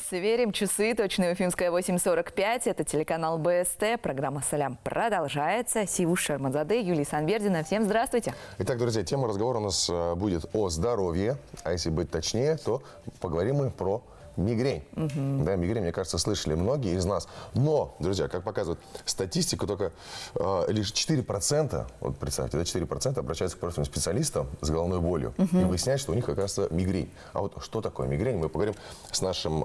Сверим часы. Точное уфимское 8:45. Это телеканал БСТ. Программа «Салям» продолжается. Сивуш Шермазаде, Юлия Санвердина. Всем здравствуйте. Итак, друзья, тема разговора у нас будет о здоровье. А если быть точнее, то поговорим мы про мигрень. Да, мигрень, мне кажется, слышали многие из нас. Но, друзья, как показывает статистика, только лишь 4%, вот представьте, да, 4% обращаются к профильным специалистам с головной болью и выясняют, что у них, оказывается, мигрень. А вот что такое мигрень, мы поговорим с нашим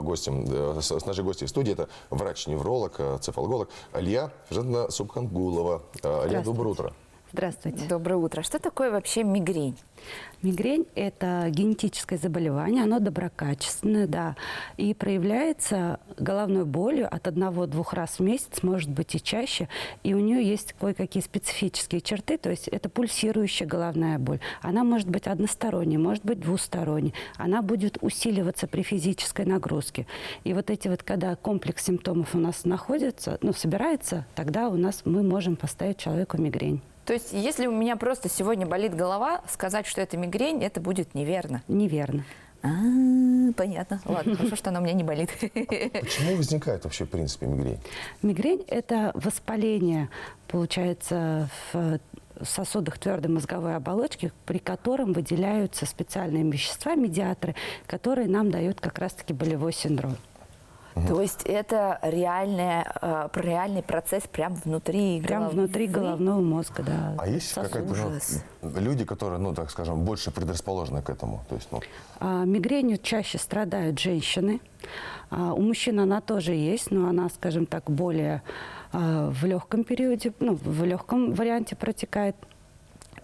гостем, с нашей гостьей в студии. Это врач-невролог, цефалголог Алия Фержетовна Субхангулова. Алия, доброе утро. Здравствуйте. Доброе утро. Что такое вообще мигрень? Мигрень – это генетическое заболевание, оно доброкачественное, да, и проявляется головной болью от 1-2 раз в месяц, может быть и чаще, и у нее есть кое-какие специфические черты, то есть это пульсирующая головная боль. Она может быть односторонней, может быть двусторонней, она будет усиливаться при физической нагрузке. И вот эти вот, когда комплекс симптомов у нас находится, собирается, тогда мы можем поставить человеку мигрень. То есть, если у меня просто сегодня болит голова, сказать, что это мигрень, это будет неверно. Неверно. Понятно. Ладно, хорошо, что она у меня не болит. Почему возникает вообще, в принципе, мигрень? Мигрень – это воспаление, получается, в сосудах твердой мозговой оболочки, при котором выделяются специальные вещества, медиаторы, которые нам дают как раз-таки болевой синдром. То есть это реальный процесс прямо внутри головы? Прямо внутри головного мозга, да. А есть какая-то люди, которые, так скажем, больше предрасположены к этому? То есть, мигренью чаще страдают женщины. У мужчин она тоже есть, но она, скажем так, более в легком периоде, в легком варианте протекает.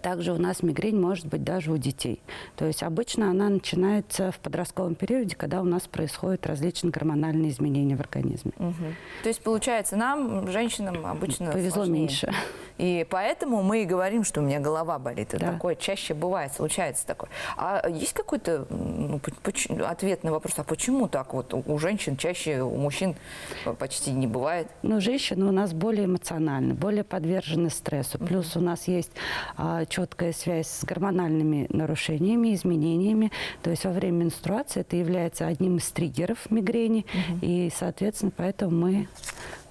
Также у нас мигрень может быть даже у детей. То есть обычно она начинается в подростковом периоде, когда у нас происходят различные гормональные изменения в организме. То есть, получается, нам, женщинам, обычно повезло сложнее. меньше. И поэтому мы и говорим, что у меня голова болит. Это Да. такое чаще бывает, случается такое. А есть какой-то ответ на вопрос, а почему так? Вот у женщин чаще, у мужчин почти не бывает. Женщины у нас более эмоциональны, более подвержены стрессу. Плюс у нас есть четкая связь с гормональными нарушениями, изменениями. То есть во время менструации это является одним из триггеров мигрени. И, соответственно, поэтому мы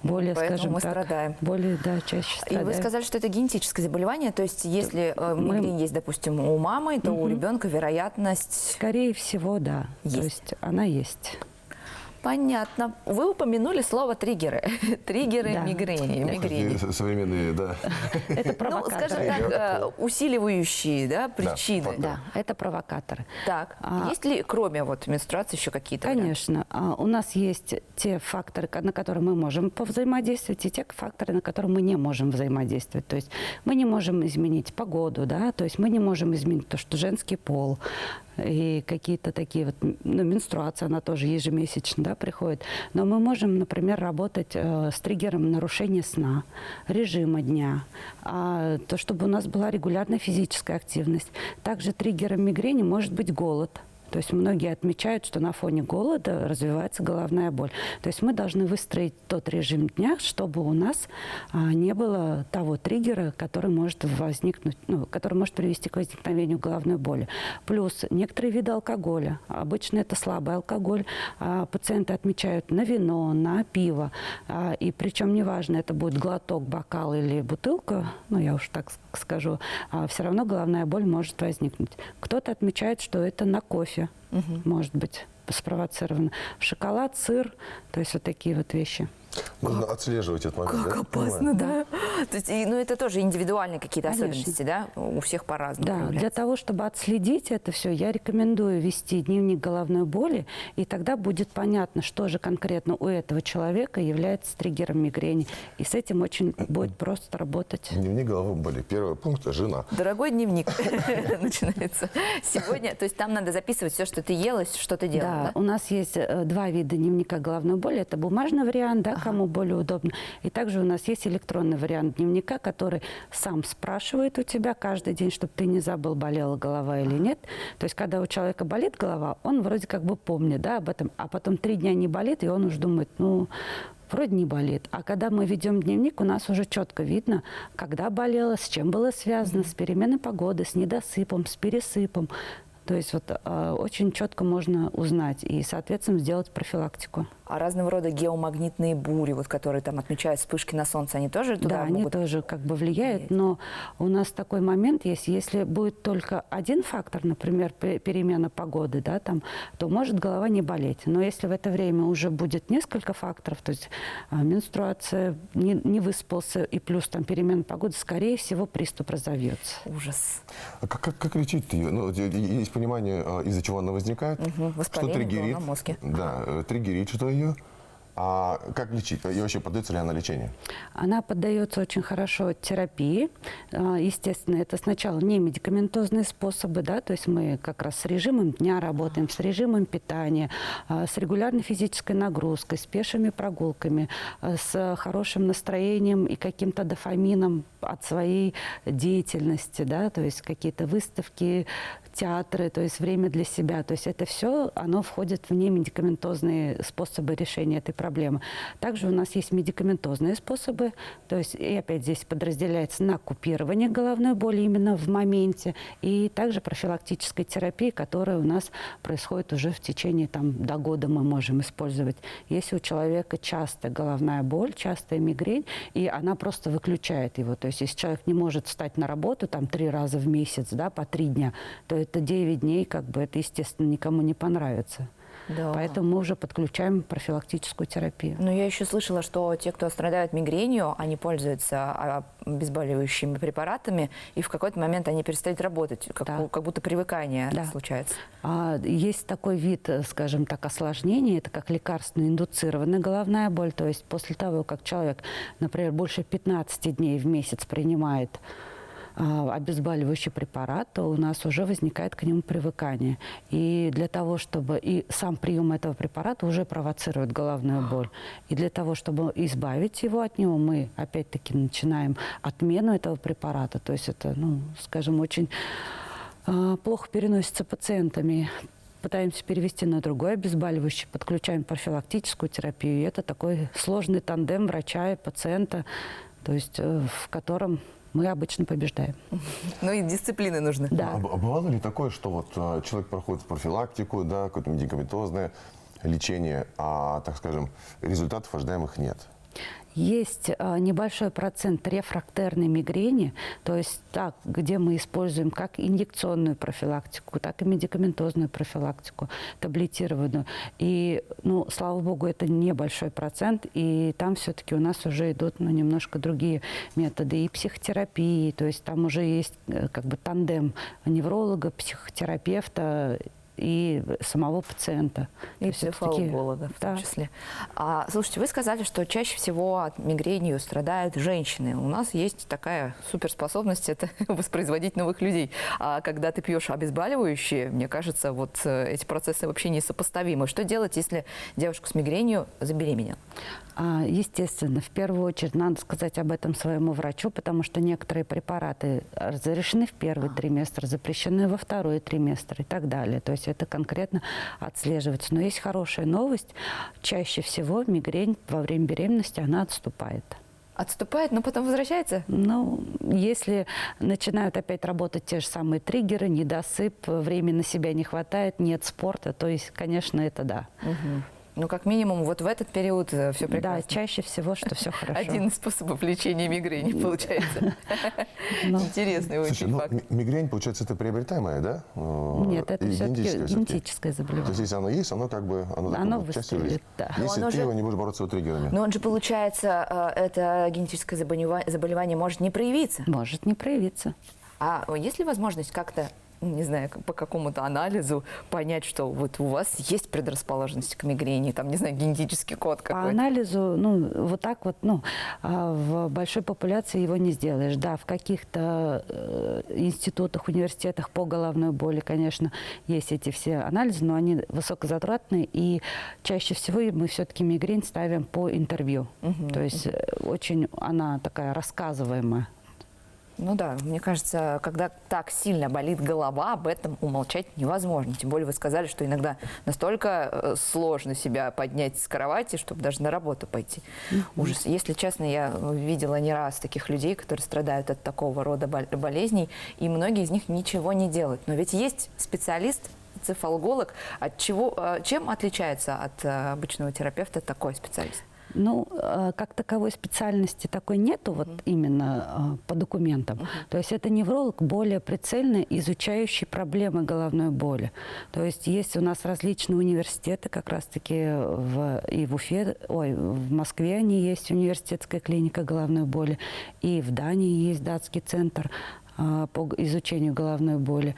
более, скажем мы так, страдаем. чаще страдаем. И вы сказали, что это генетическое заболевание, то есть если мигрень есть, допустим, у мамы, то у ребенка вероятность... Скорее всего, да. Есть. То есть она есть. Понятно. Вы упомянули слово триггеры. Триггеры Да. мигрени. Современные, да. Это провокаторы. Скажем так, усиливающие, причины. Да, это провокаторы. Так, есть ли, кроме менструации, еще какие-то варианты? Конечно. У нас есть те факторы, на которые мы можем повзаимодействовать, и те факторы, на которые мы не можем взаимодействовать. То есть мы не можем изменить погоду, то есть мы не можем изменить то, что женский пол, и какие-то такие менструация, она тоже ежемесячно, приходит. Но мы можем, например, работать с триггером нарушения сна, режима дня, то, чтобы у нас была регулярная физическая активность. Также триггером мигрени может быть голод. То есть многие отмечают, что на фоне голода развивается головная боль. То есть мы должны выстроить тот режим дня, чтобы у нас не было того триггера, который может возникнуть, который может привести к возникновению головной боли. Плюс некоторые виды алкоголя. Обычно это слабый алкоголь. Пациенты отмечают на вино, на пиво. И причем неважно, это будет глоток, бокал или бутылка, я уж так скажу, все равно головная боль может возникнуть. Кто-то отмечает, что это на кофе. Может быть спровоцировано. Шоколад, сыр, то есть вот такие вот вещи. Нужно отслеживать этот момент. Как опасно, да. То есть, это тоже индивидуальные какие-то Конечно. особенности, да? У всех по-разному. Да, проявляется. для того, чтобы отследить это все, я рекомендую вести дневник головной боли, и тогда будет понятно, что же конкретно у этого человека является триггером мигрени. И с этим очень будет просто работать. Дневник головной боли. Первый пункт – жена. Дорогой дневник начинается сегодня. То есть там надо записывать все, что ты ела, что ты делала, Да, у нас есть 2 вида дневника головной боли. Это бумажный вариант, кому более удобно. И также у нас есть электронный вариант дневника, который сам спрашивает у тебя каждый день, чтобы ты не забыл, болела голова или нет. То есть, когда у человека болит голова, он вроде как бы помнит об этом, а потом 3 дня не болит, и он уже думает, вроде не болит. А когда мы ведем дневник, у нас уже четко видно, когда болело, с чем было связано, с переменой погоды, с недосыпом, с пересыпом. То есть вот очень четко можно узнать и, соответственно, сделать профилактику. А разного рода геомагнитные бури, вот, которые там отмечают вспышки на солнце, они тоже туда Да, они могут... тоже как бы влияют, но у нас такой момент есть, если будет только один фактор, например, перемена погоды, да, там, то может голова не болеть. Но если в это время уже будет несколько факторов, то есть менструация, не выспался и плюс там перемена погоды, скорее всего, приступ разовьется. Ужас. А как лечить ее? Ну, есть понимание, из-за чего она возникает? Что Воспаление триггерит? на мозге. Да, триггерит что ее? А как лечить? И вообще поддается ли она лечению? Она поддается очень хорошо терапии. Естественно, это сначала не медикаментозные способы, да, то есть мы как раз с режимом дня работаем, с режимом питания, с регулярной физической нагрузкой, с пешими прогулками, с хорошим настроением и каким-то дофамином от своей деятельности, да, то есть какие-то выставки, театры, то есть время для себя. То есть это все, оно входит в немедикаментозные способы решения этой проблемы. Также у нас есть медикаментозные способы, то есть и опять здесь подразделяется на купирование головной боли именно в моменте, и также профилактической терапии, которая у нас происходит уже в течение до года мы можем использовать. Если у человека частая головная боль, частая мигрень, и она просто выключает его, то есть если человек не может встать на работу 3 раза в месяц, да, по 3 дня, то это 9 дней, это, естественно, никому не понравится. Да. Поэтому мы уже подключаем профилактическую терапию. Но я еще слышала, что те, кто страдают мигренью, они пользуются обезболивающими препаратами, и в какой-то момент они перестают работать, как будто привыкание случается. Есть такой вид, скажем так, осложнений, это как лекарственно-индуцированная головная боль, то есть после того, как человек, например, больше 15 дней в месяц принимает обезболивающий препарат, то у нас уже возникает к нему привыкание. И для того, чтобы... И сам прием этого препарата уже провоцирует головную боль. И для того, чтобы избавить его от него, мы опять-таки начинаем отмену этого препарата. То есть это, скажем, очень плохо переносится пациентами. Пытаемся перевести на другой обезболивающий, подключаем профилактическую терапию. И это такой сложный тандем врача и пациента, то есть в котором мы обычно побеждаем. Ну и дисциплины нужны. Да. А бывало ли такое, что вот человек проходит профилактику, да, какое-то медикаментозное лечение, а, так скажем, результатов ожидаемых нет? Есть небольшой процент рефрактерной мигрени, то есть где мы используем как инъекционную профилактику, так и медикаментозную профилактику, таблетированную. И, слава богу, это небольшой процент, и там все-таки у нас уже идут немножко другие методы и психотерапии, то есть там уже есть тандем невролога, психотерапевта и самого пациента. И психолога в том числе. Слушайте, вы сказали, что чаще всего от мигрени страдают женщины. У нас есть такая суперспособность – это воспроизводить новых людей. А когда ты пьешь обезболивающие, мне кажется, вот эти процессы вообще несопоставимы. Что делать, если девушка с мигренью забеременела? Естественно, в первую очередь надо сказать об этом своему врачу, потому что некоторые препараты разрешены в первый триместр, запрещены во второй триместр и так далее. То есть это конкретно отслеживается. Но есть хорошая новость. Чаще всего мигрень во время беременности, она отступает. Отступает, но потом возвращается? Если начинают опять работать те же самые триггеры, недосып, времени на себя не хватает, нет спорта, то есть, конечно, это да. Угу. Как минимум, вот в этот период все прекрасно. Да, чаще всего, что все хорошо. Один из способов лечения мигрени, получается. Интересный очень факт. Мигрень, получается, это приобретаемое, да? Нет, это все-таки генетическое заболевание. То есть, если оно есть, оно частью жизни. Да. Если ты его не будешь бороться с триггерами. Но он же, получается, это генетическое заболевание может не проявиться. Может не проявиться. А есть ли возможность как-то, не знаю, по какому-то анализу понять, что вот у вас есть предрасположенность к мигрени, генетический код какой-то? По анализу, в большой популяции его не сделаешь. Да, в каких-то институтах, университетах по головной боли, конечно, есть эти все анализы, но они высокозатратные, и чаще всего мы все-таки мигрень ставим по интервью. То есть очень она такая рассказываемая. Ну да, мне кажется, когда так сильно болит голова, об этом умолчать невозможно. Тем более вы сказали, что иногда настолько сложно себя поднять с кровати, чтобы даже на работу пойти. Ужас. Если честно, я видела не раз таких людей, которые страдают от такого рода болезней, и многие из них ничего не делают. Но ведь есть специалист, цефалголог. Чем отличается от обычного терапевта такой специалист? Ну, как таковой специальности такой нету, вот именно по документам. То есть это невролог, более прицельно изучающий проблемы головной боли. То есть у нас различные университеты, как раз-таки и в Уфе, в Москве они есть, университетская клиника головной боли, и в Дании есть датский центр по изучению головной боли.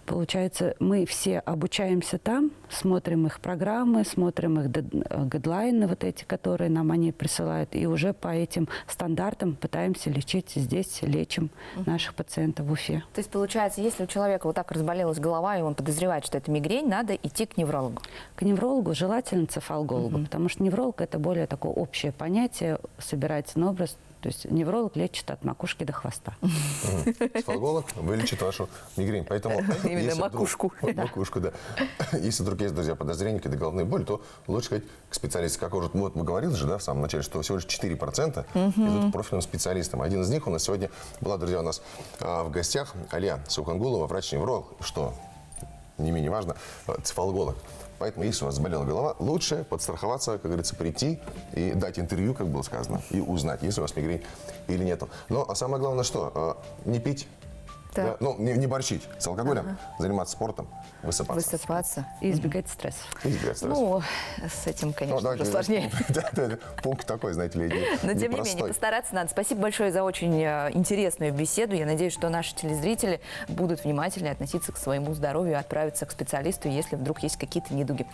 Получается, мы все обучаемся там, смотрим их программы, смотрим их гайдлайны, вот эти, которые нам они присылают, и уже по этим стандартам пытаемся лечить. Здесь лечим наших пациентов в Уфе. То есть, получается, если у человека вот так разболелась голова, и он подозревает, что это мигрень, надо идти к неврологу? К неврологу, желательно цефалгологу, потому что невролог – это более такое общее понятие, собирается на образ. То есть невролог лечит от макушки до хвоста. Цефалголог вылечит вашу мигрень. Поэтому, именно макушку. Макушку, да. Если вдруг есть, друзья, подозрения, какие-то головные боли, то лучше сказать к специалисту. Как уже мы говорили же, да, в самом начале, что всего лишь 4% идут к профильным специалистам. Один из них у нас сегодня была, друзья, у нас в гостях Алия Сухангулова, врач-невролог, что не менее важно, цефалголог. Поэтому, если у вас заболела голова, лучше подстраховаться, как говорится, прийти и дать интервью, как было сказано, и узнать, есть у вас мигрень или нету. Но самое главное, что не пить, да, ну, не борщить с алкоголем, заниматься спортом, высыпаться. И избегать стрессов. Ну, с этим, конечно, уже сложнее. Пункт такой, знаете ли, но, тем не менее, постараться надо. Спасибо большое за очень интересную беседу. Я надеюсь, что наши телезрители будут внимательнее относиться к своему здоровью и отправиться к специалисту, если вдруг есть какие-то недуги.